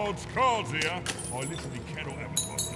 Cards here. I literally cannot have a card.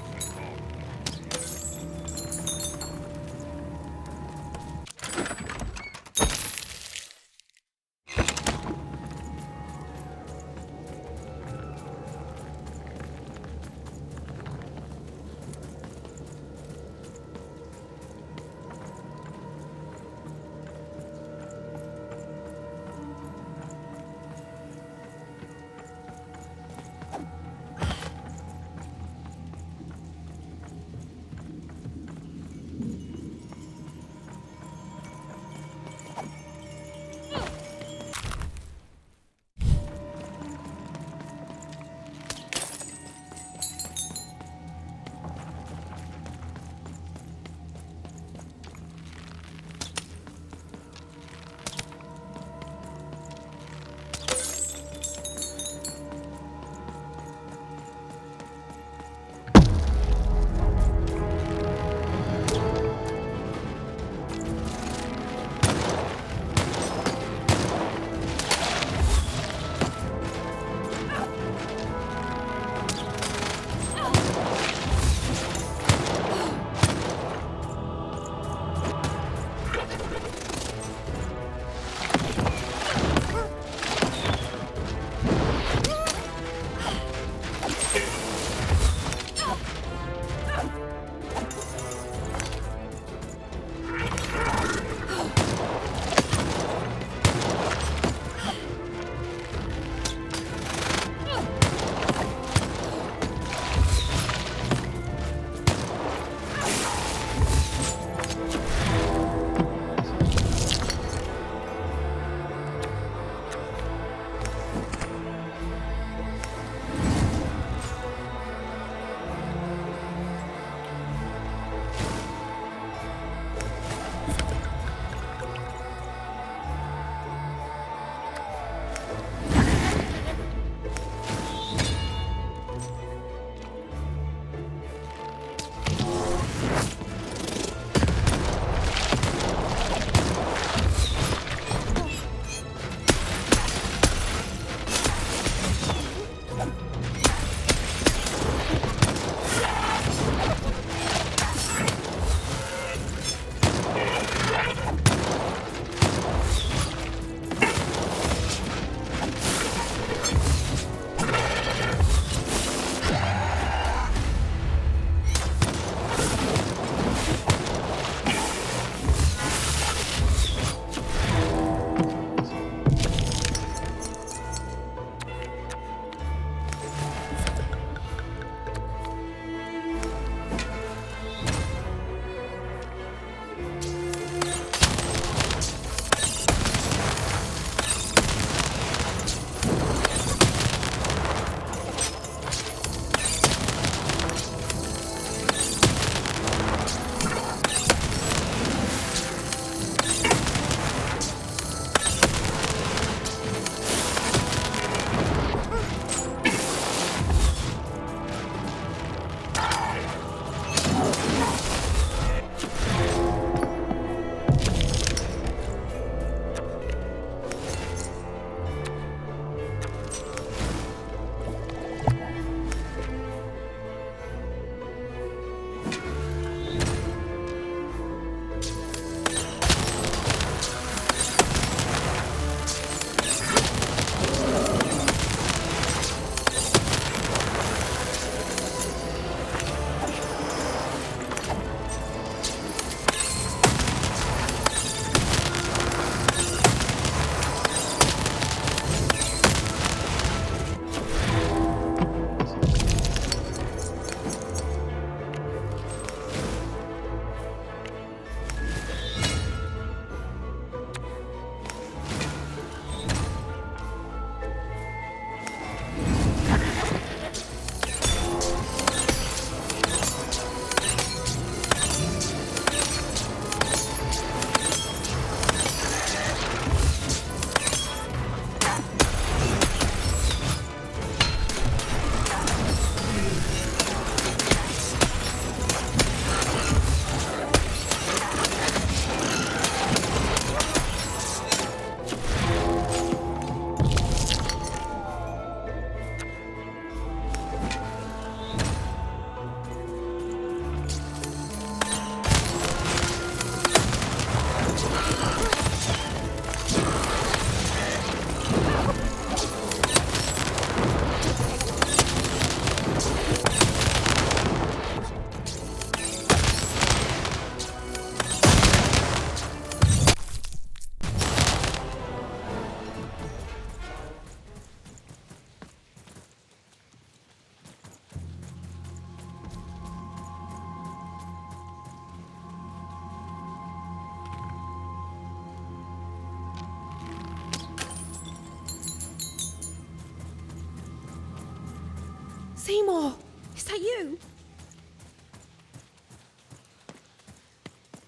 Seymour, is that you?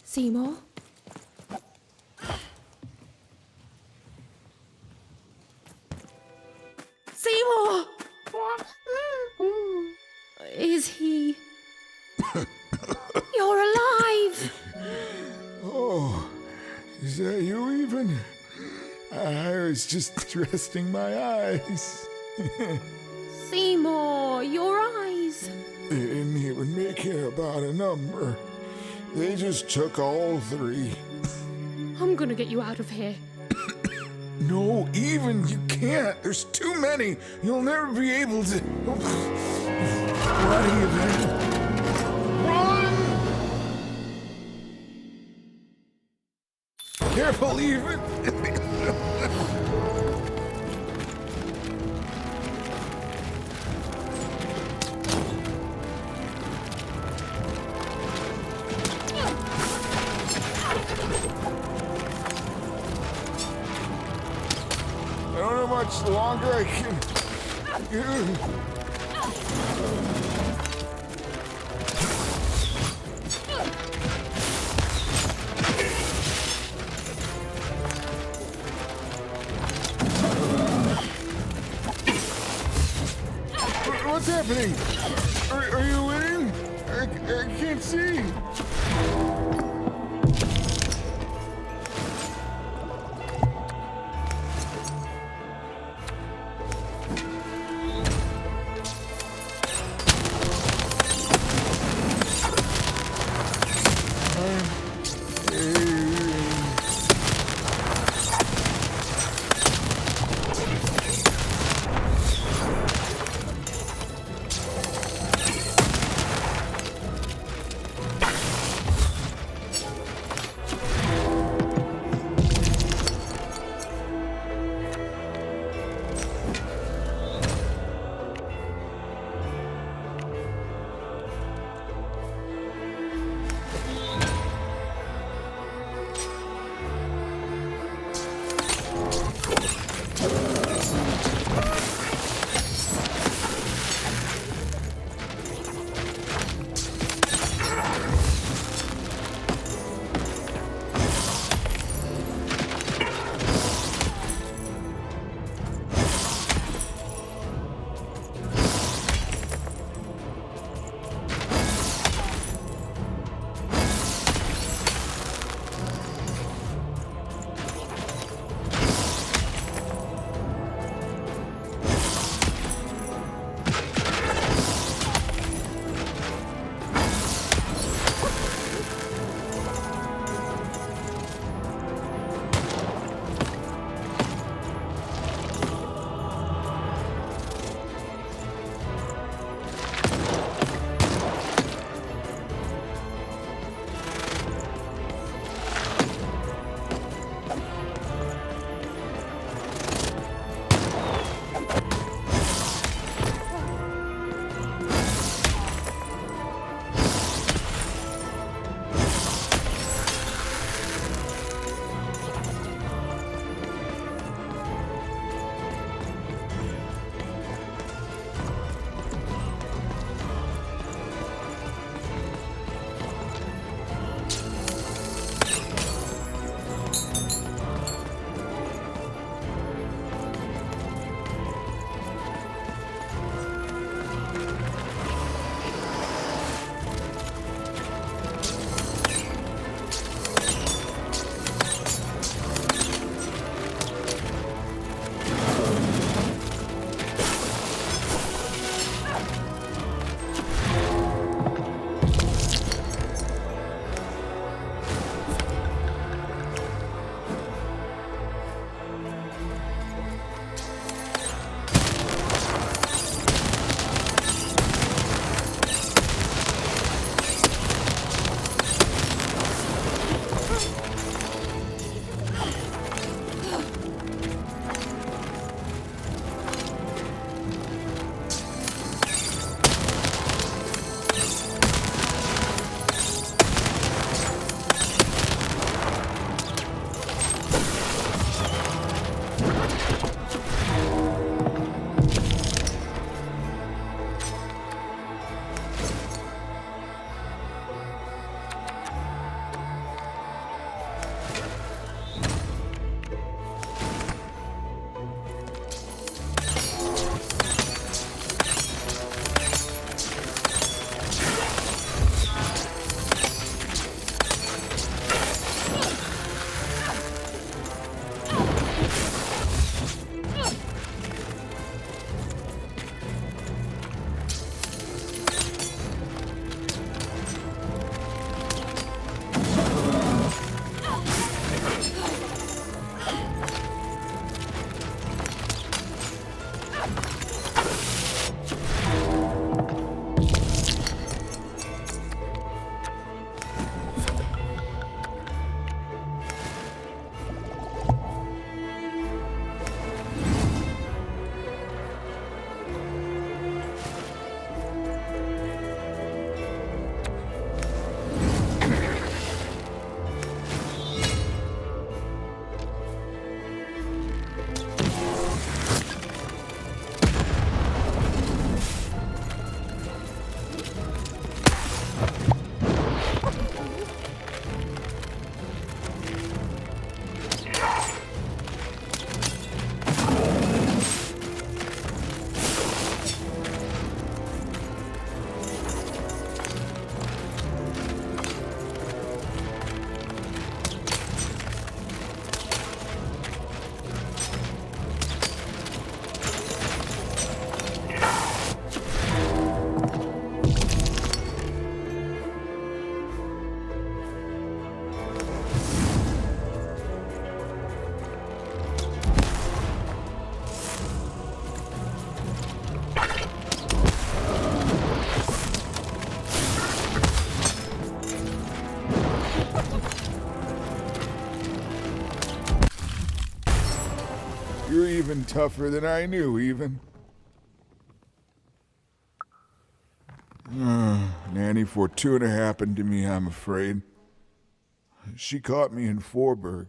Seymour? Seymour! Is he... You're alive! Oh, is that you even? I was just resting my eyes. Seymour, your eyes. They didn't even make it about a number. They just took all three. I'm gonna get you out of here. No, even you can't. There's too many. You'll never be able to. What do you mean? Run! Careful, even. I don't know how much longer I can. What's happening? Are you winning? I can't see. You're even tougher than I knew, even. Nanny Fortuna happened to me, I'm afraid. She caught me in Forburg,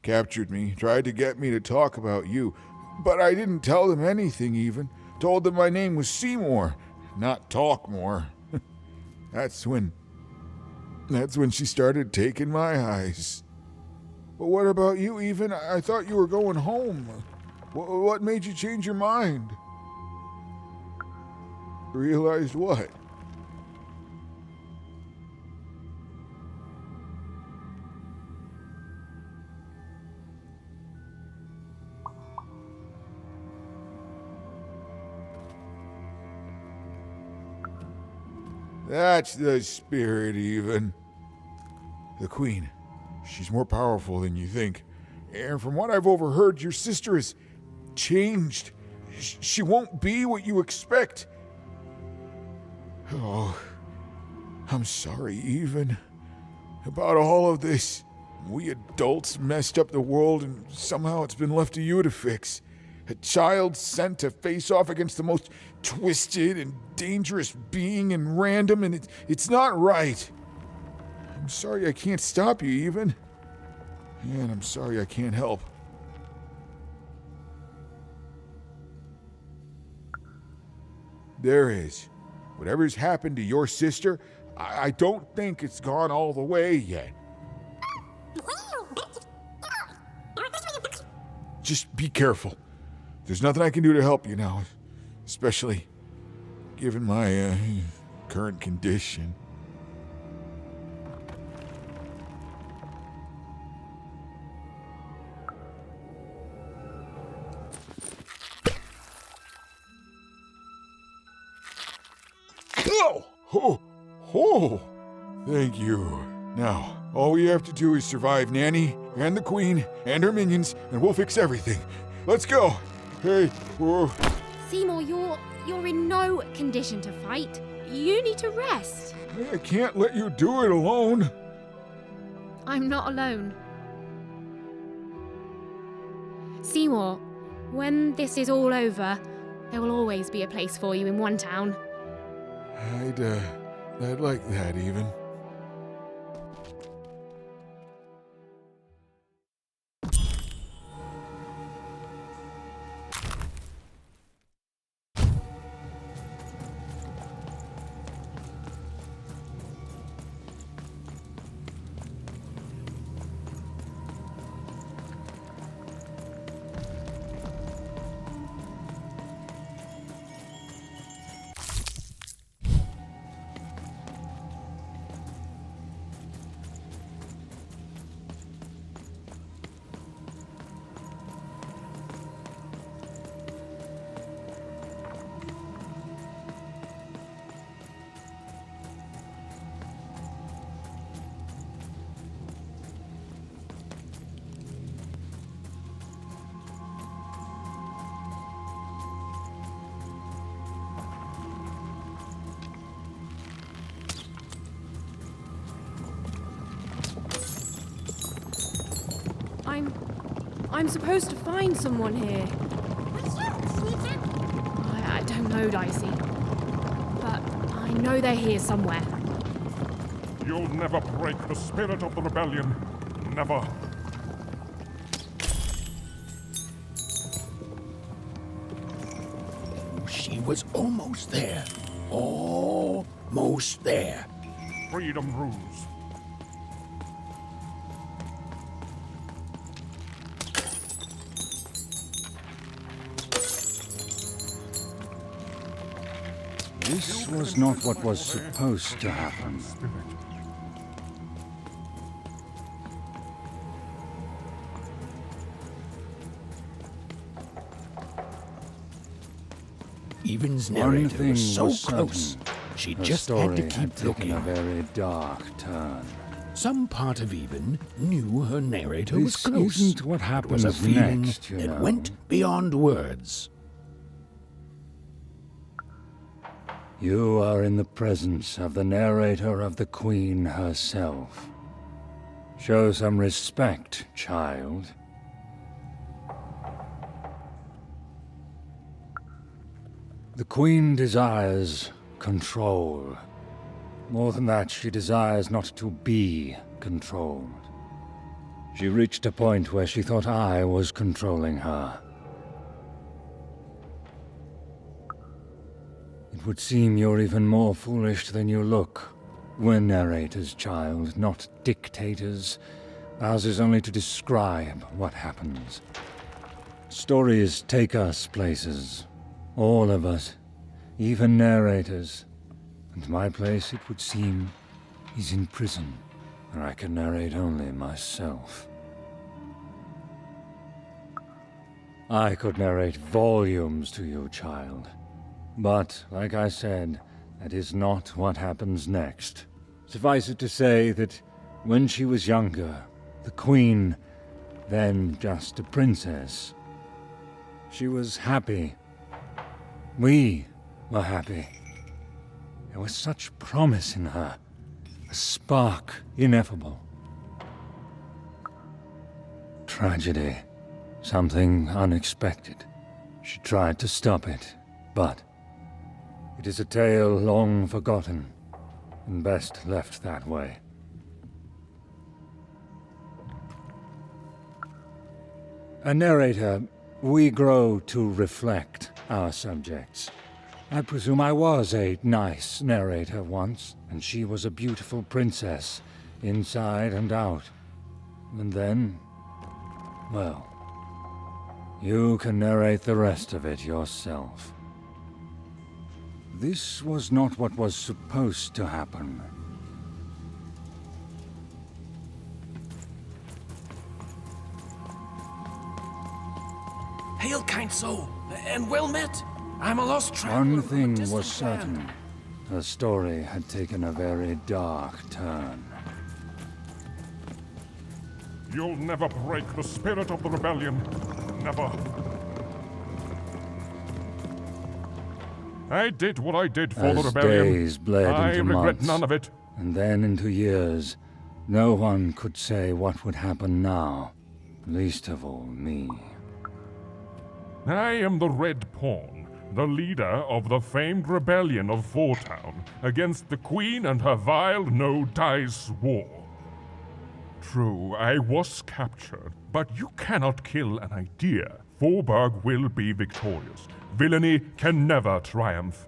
captured me, tried to get me to talk about you, but I didn't tell them anything even. Told them my name was Seymour, not Talkmore. That's when she started taking my eyes. But what about you, even? I thought you were going home. What made you change your mind? Realized what? That's the spirit, even. The Queen. She's more powerful than you think. And from what I've overheard, your sister has changed. She won't be what you expect. Oh, I'm sorry, even. About all of this. We adults messed up the world, and somehow it's been left to you to fix. A child sent to face off against the most twisted and dangerous being in random, and it's not right. I'm sorry I can't stop you, even. And I'm sorry I can't help. There is. Whatever's happened to your sister, I don't think it's gone all the way yet. Just be careful. There's nothing I can do to help you now, especially given my current condition. Oh, thank you. Now, all we have to do is survive Nanny and the Queen and her minions, and we'll fix everything. Let's go. Hey, whoa. Seymour, you're in no condition to fight. You need to rest. I can't let you do it alone. I'm not alone. Seymour, when this is all over, there will always be a place for you in one town. I'd like that, even. I'm supposed to find someone here. I don't know, Dicey. But I know they're here somewhere. You'll never break the spirit of the rebellion. Never. She was almost there. Almost there. Freedom rules. This was not what was supposed to happen. Even's One narrator thing was so was close. certain. She Her just story had to keep taken looking. a very dark turn. Some part of Even knew her narrator was This close. isn't what It was happens a feeling next, you that know. went beyond words. You are in the presence of the narrator of the Queen herself. Show some respect, child. The Queen desires control. More than that, she desires not to be controlled. She reached a point where she thought I was controlling her. It would seem you're even more foolish than you look. We're narrators, child, not dictators. Ours is only to describe what happens. Stories take us places. All of us. Even narrators. And my place, it would seem, is in prison, where I can narrate only myself. I could narrate volumes to you, child. But, like I said, that is not what happens next. Suffice it to say that when she was younger, the Queen, then just a princess, she was happy. We were happy. There was such promise in her, a spark ineffable. Tragedy, something unexpected. She tried to stop it, but it is a tale long forgotten, and best left that way. A narrator, we grow to reflect our subjects. I presume I was a nice narrator once, and she was a beautiful princess, inside and out. And then, well, you can narrate the rest of it yourself. This was not what was supposed to happen. Hail, kind soul, and well met. I'm a lost traveler. One from a thing distant was certain. land. Her story had taken a very dark turn. You'll never break the spirit of the rebellion. Never. I did what I did for the As rebellion. days bled I into regret months, none of it. and then into years, no one could say what would happen now, least of all me. I am the Red Pawn, the leader of the famed rebellion of Fortown against the Queen and her vile no-dice war. True, I was captured, but you cannot kill an idea. Forberg will be victorious. Villainy can never triumph.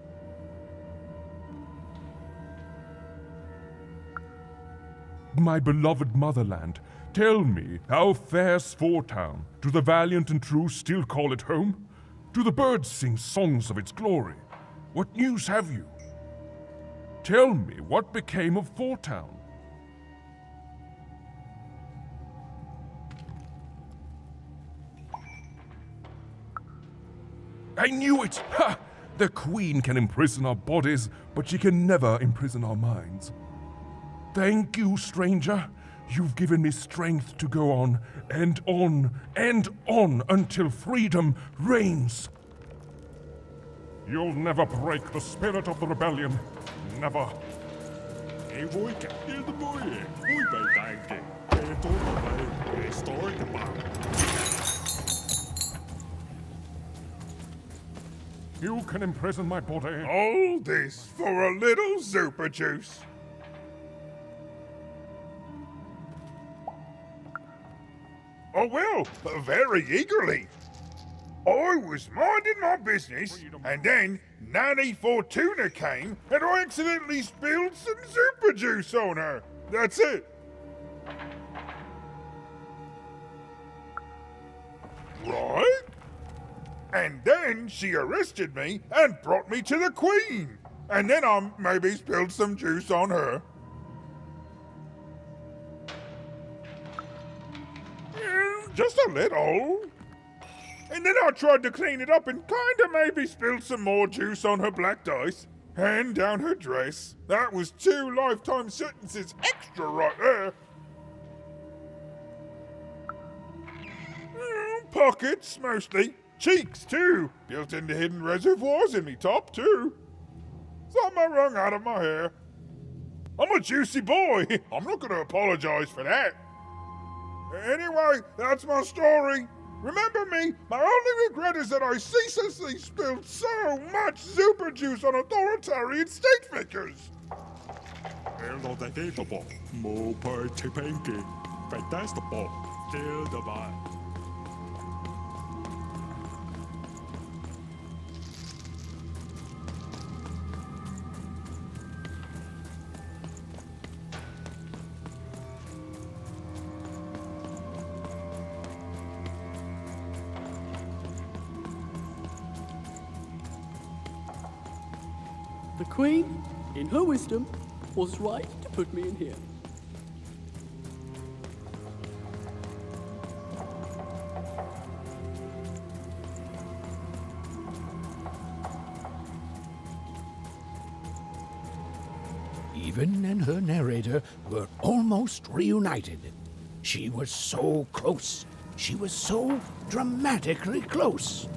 My beloved motherland, tell me, how fares Fortown? Do the valiant and true still call it home? Do the birds sing songs of its glory? What news have you? Tell me, what became of Fortown? I knew it! Ha! The Queen can imprison our bodies, but she can never imprison our minds. Thank you, stranger. You've given me strength to go on, and on, and on, until freedom reigns. You'll never break the spirit of the rebellion. Never. You can imprison my body. All this for a little super juice. Oh, well, very eagerly. I was minding my business, and then Nanny Fortuna came, and I accidentally spilled some super juice on her. That's it. Right? And then she arrested me and brought me to the Queen. And then I maybe spilled some juice on her. Just a little. And then I tried to clean it up and kinda maybe spilled some more juice on her black dice. And down her dress. That was 2 lifetime sentences extra right there. Pockets, mostly. Cheeks, too. Built into hidden reservoirs in me top, too. Something wrung out of my hair. I'm a juicy boy. I'm not gonna apologize for that. Anyway, that's my story. Remember me? My only regret is that I ceaselessly spilled so much super juice on authoritarian state figures. Elo debatable, more participating, fantastical, still the vibe. The Queen, in her wisdom, was right to put me in here. Even and her narrator were almost reunited. She was so close. She was so dramatically close.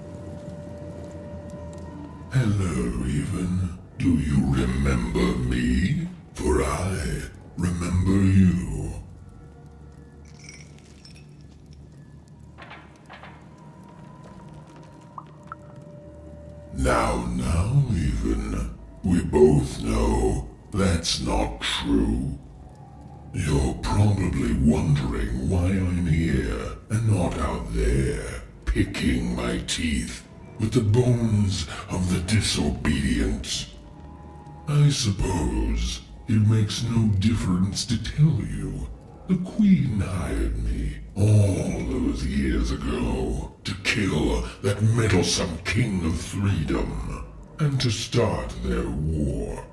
Hello, Even. Do you remember me? For I remember you. Now, Even. We both know that's not true. You're probably wondering why I'm here and not out there, picking my teeth with the bones of the disobedient. I suppose it makes no difference to tell you. The Queen hired me all those years ago to kill that meddlesome King of Freedom and to start their war.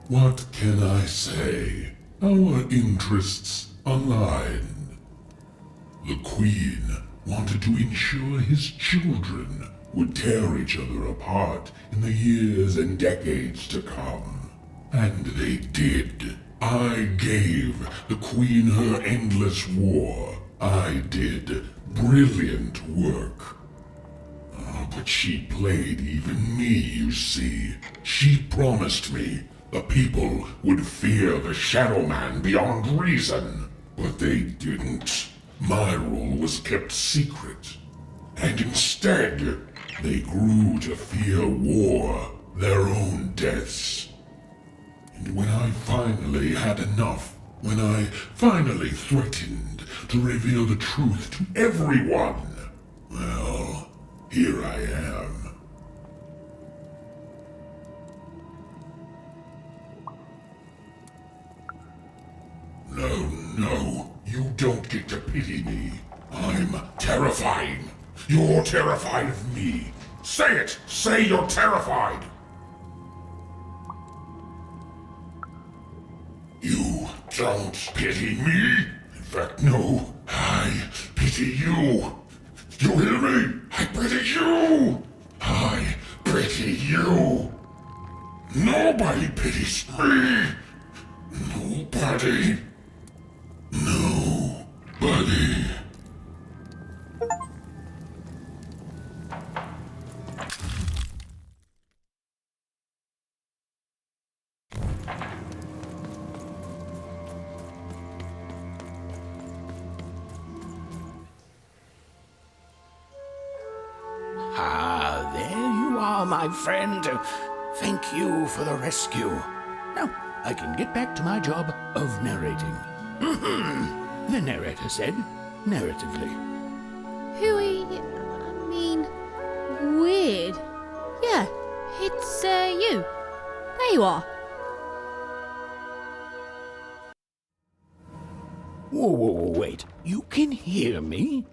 What can I say? Our interests aligned. The Queen wanted to ensure his children would tear each other apart in the years and decades to come. And they did. I gave the Queen her endless war. I did brilliant work. But she played even me, you see. She promised me the people would fear the Shadow Man beyond reason. But they didn't. My rule was kept secret. And instead, they grew to fear war, their own deaths. And when I finally had enough, when I finally threatened to reveal the truth to everyone, well, here I am. No, you don't get to pity me. I'm terrifying. You're terrified of me. Say it! Say you're terrified! You don't pity me? In fact, no. I pity you. You hear me? I pity you! I pity you! Nobody pities me! Nobody! Nobody! Ah, there you are, my friend. Thank you for the rescue. Now, I can get back to my job of narrating. The narrator said, narratively. Weird. Yeah, it's, you. There you are. Whoa, wait. You can hear me?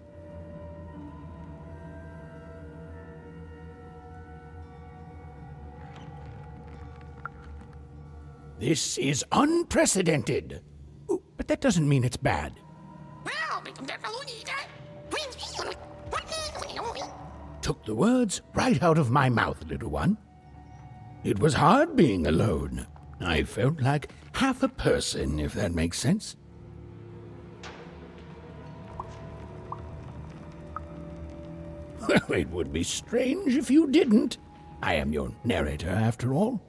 This is unprecedented. Oh, but that doesn't mean it's bad. Took the words right out of my mouth, little one. It was hard being alone. I felt like half a person, if that makes sense. Well, it would be strange if you didn't. I am your narrator, after all.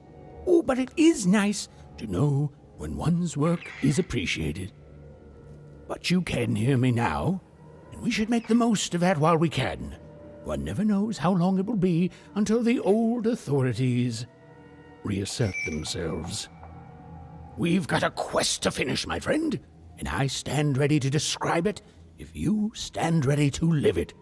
Oh, but it is nice to know when one's work is appreciated. But you can hear me now, and we should make the most of that while we can. One never knows how long it will be until the old authorities reassert themselves. We've got a quest to finish, my friend, and I stand ready to describe it if you stand ready to live it.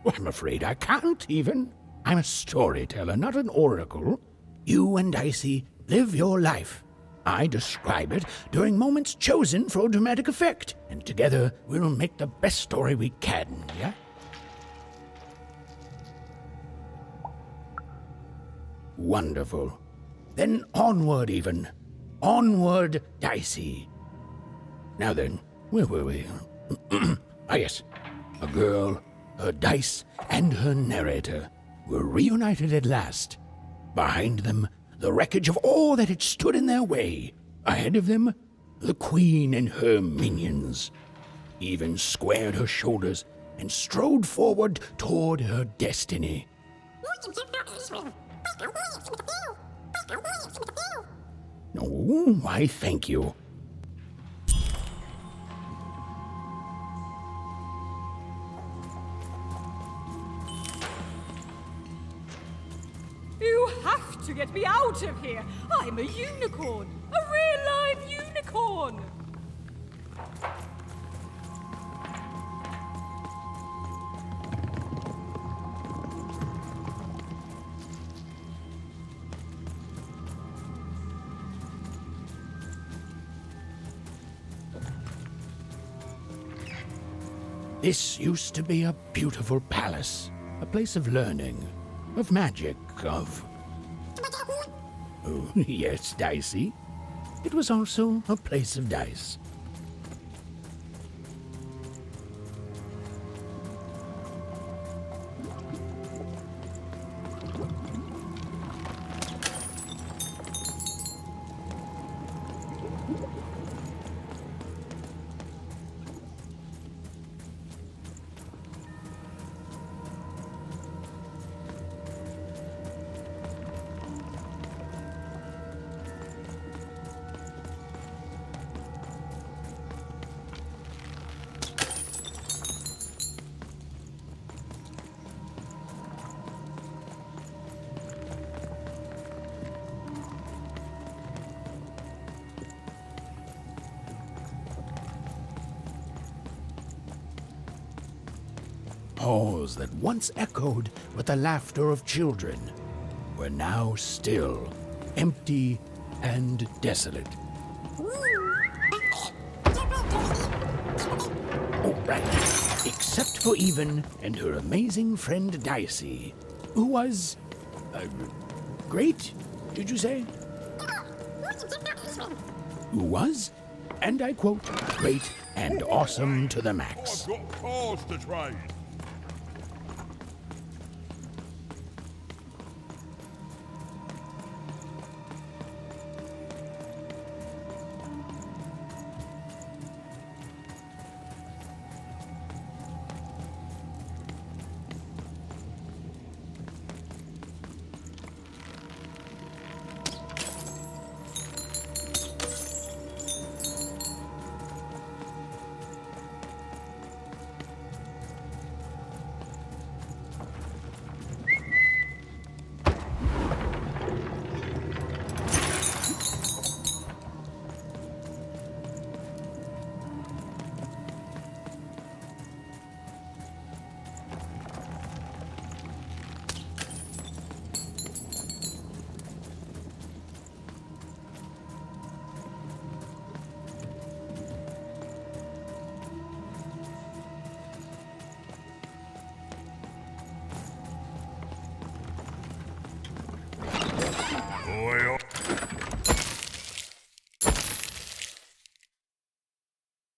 Well, I'm afraid I can't even. I'm a storyteller, not an oracle. You and Dicey live your life. I describe it during moments chosen for dramatic effect, and together we'll make the best story we can, yeah? Wonderful. Then onward, even. Onward, Dicey. Now then, where were we? Yes. A girl, her dice, and her narrator were reunited at last. Behind them, the wreckage of all that had stood in their way. Ahead of them, the queen and her minions. Even squared her shoulders and strode forward toward her destiny. Oh, why, thank you. You have to get me out of here. I'm a unicorn. A real live unicorn. This used to be a beautiful palace, a place of learning, of magic, of... Oh, yes, Dicey. It was also a place of dice. Halls that once echoed with the laughter of children were now still, empty, and desolate. Oh, right. Except for Even and her amazing friend Dicey, who was... great, did you say? Who was, and I quote, great and awesome to the max. I've got cars to trade.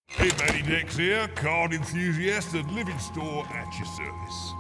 Hey, Matty Dex here, card enthusiast and living store at your service.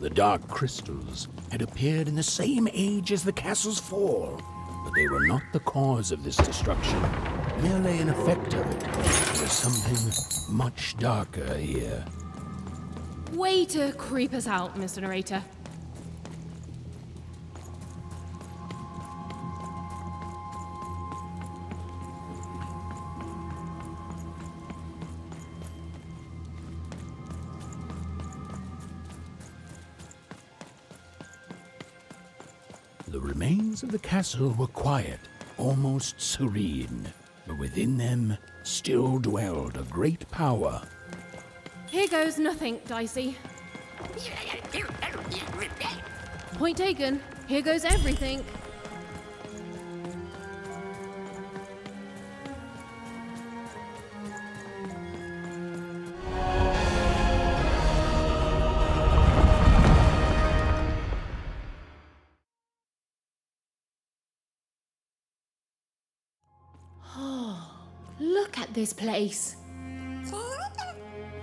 The dark crystals had appeared in the same age as the castle's fall, but they were not the cause of this destruction, merely an effect of it. There was something much darker here. Way to creep us out, Mr. Narrator. The remains of the castle were quiet, almost serene, but within them still dwelled a great power. Here goes nothing, Dicey. Point taken. Here goes everything. Look at this place.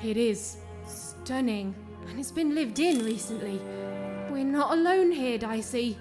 It is stunning, and it's been lived in recently. We're not alone here, Dicey.